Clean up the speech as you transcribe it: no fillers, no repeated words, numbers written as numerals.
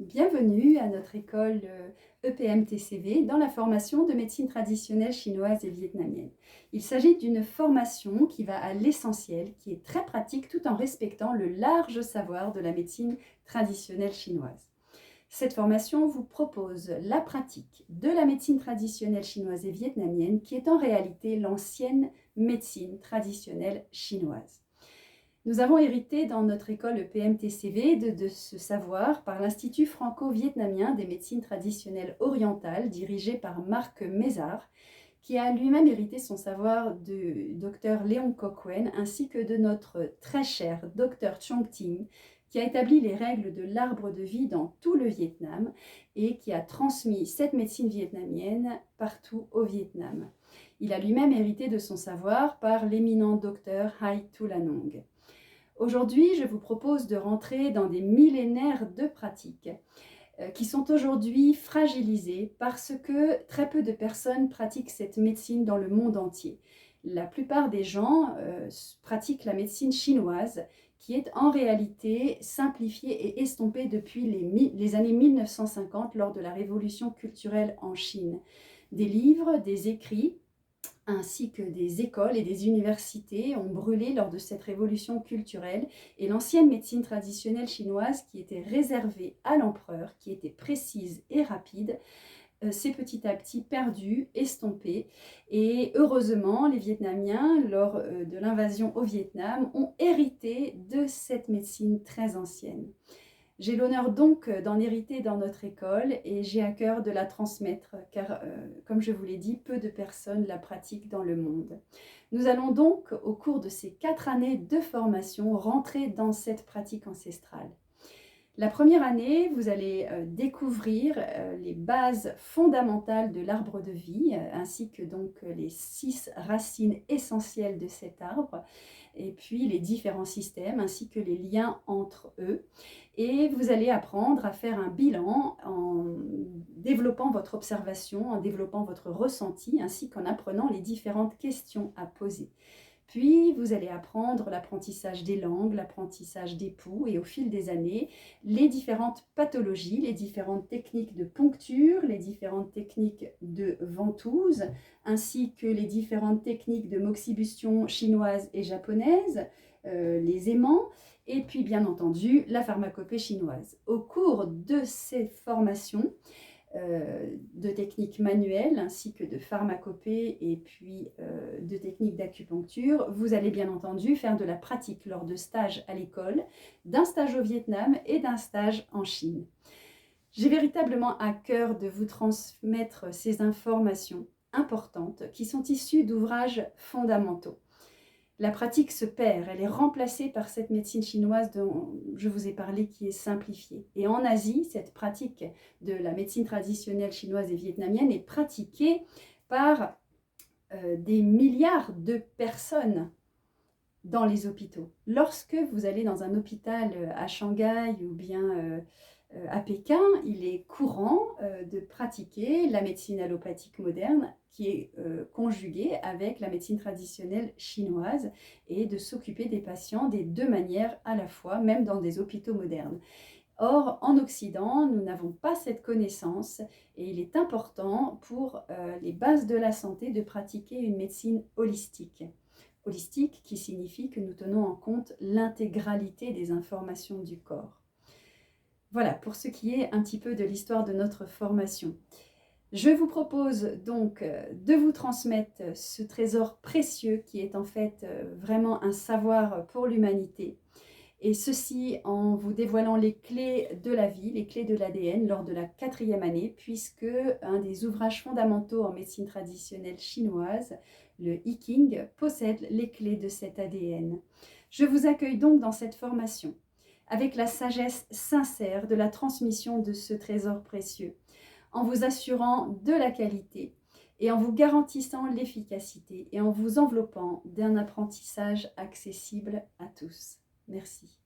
Bienvenue à notre école EPM-TCV dans la formation de médecine traditionnelle chinoise et vietnamienne. Il s'agit d'une formation qui va à l'essentiel, qui est très pratique tout en respectant le large savoir de la médecine traditionnelle chinoise. Cette formation vous propose la pratique de la médecine traditionnelle chinoise et vietnamienne qui est en réalité l'ancienne médecine traditionnelle chinoise. Nous avons hérité dans notre école EPM-TCV de ce savoir par l'Institut franco-vietnamien des médecines traditionnelles orientales dirigé par Marc Mézard, qui a lui-même hérité son savoir du docteur Léon Coquen ainsi que de notre très cher docteur Chong Ting, qui a établi les règles de l'arbre de vie dans tout le Vietnam et qui a transmis cette médecine vietnamienne partout au Vietnam. Il a lui-même hérité de son savoir par l'éminent docteur Hai Thulanong. Aujourd'hui, je vous propose de rentrer dans des millénaires de pratiques qui sont aujourd'hui fragilisées parce que très peu de personnes pratiquent cette médecine dans le monde entier. La plupart des gens pratiquent la médecine chinoise qui est en réalité simplifiée et estompée depuis les années 1950 lors de la révolution culturelle en Chine. Des livres, des écrits, ainsi que des écoles et des universités ont brûlé lors de cette révolution culturelle et l'ancienne médecine traditionnelle chinoise qui était réservée à l'empereur, qui était précise et rapide, s'est petit à petit perdue, estompée et heureusement les Vietnamiens lors de l'invasion au Vietnam ont hérité de cette médecine très ancienne. J'ai l'honneur donc d'en hériter dans notre école et j'ai à cœur de la transmettre car, comme je vous l'ai dit, peu de personnes la pratiquent dans le monde. Nous allons donc, au cours de ces 4 années de formation, rentrer dans cette pratique ancestrale. La première année, vous allez découvrir les bases fondamentales de l'arbre de vie, ainsi que donc les 6 racines essentielles de cet arbre, et puis les différents systèmes, ainsi que les liens entre eux. Et vous allez apprendre à faire un bilan en développant votre observation, en développant votre ressenti, ainsi qu'en apprenant les différentes questions à poser. Puis, vous allez apprendre l'apprentissage des langues, l'apprentissage des poux et au fil des années, les différentes pathologies, les différentes techniques de poncture, les différentes techniques de ventouse, ainsi que les différentes techniques de moxibustion chinoise et japonaise, les aimants, et puis bien entendu la pharmacopée chinoise. Au cours de ces formations, de techniques manuelles ainsi que de pharmacopée et puis de techniques d'acupuncture. Vous allez bien entendu faire de la pratique lors de stages à l'école, d'un stage au Vietnam et d'un stage en Chine. J'ai véritablement à cœur de vous transmettre ces informations importantes qui sont issues d'ouvrages fondamentaux. La pratique se perd, elle est remplacée par cette médecine chinoise dont je vous ai parlé qui est simplifiée. Et en Asie, cette pratique de la médecine traditionnelle chinoise et vietnamienne est pratiquée par des milliards de personnes dans les hôpitaux. Lorsque vous allez dans un hôpital à Shanghai ou bien à Pékin, il est courant de pratiquer la médecine allopathique moderne qui est conjuguée avec la médecine traditionnelle chinoise et de s'occuper des patients des deux manières à la fois, même dans des hôpitaux modernes. Or, en Occident, nous n'avons pas cette connaissance et il est important pour les bases de la santé de pratiquer une médecine holistique. Holistique qui signifie que nous tenons en compte l'intégralité des informations du corps. Voilà pour ce qui est un petit peu de l'histoire de notre formation. Je vous propose donc de vous transmettre ce trésor précieux qui est en fait vraiment un savoir pour l'humanité. Et ceci en vous dévoilant les clés de la vie, les clés de l'ADN lors de la 4e année, puisque un des ouvrages fondamentaux en médecine traditionnelle chinoise, le I Ching, possède les clés de cet ADN. Je vous accueille donc dans cette formation avec la sagesse sincère de la transmission de ce trésor précieux, en vous assurant de la qualité et en vous garantissant l'efficacité et en vous enveloppant d'un apprentissage accessible à tous. Merci.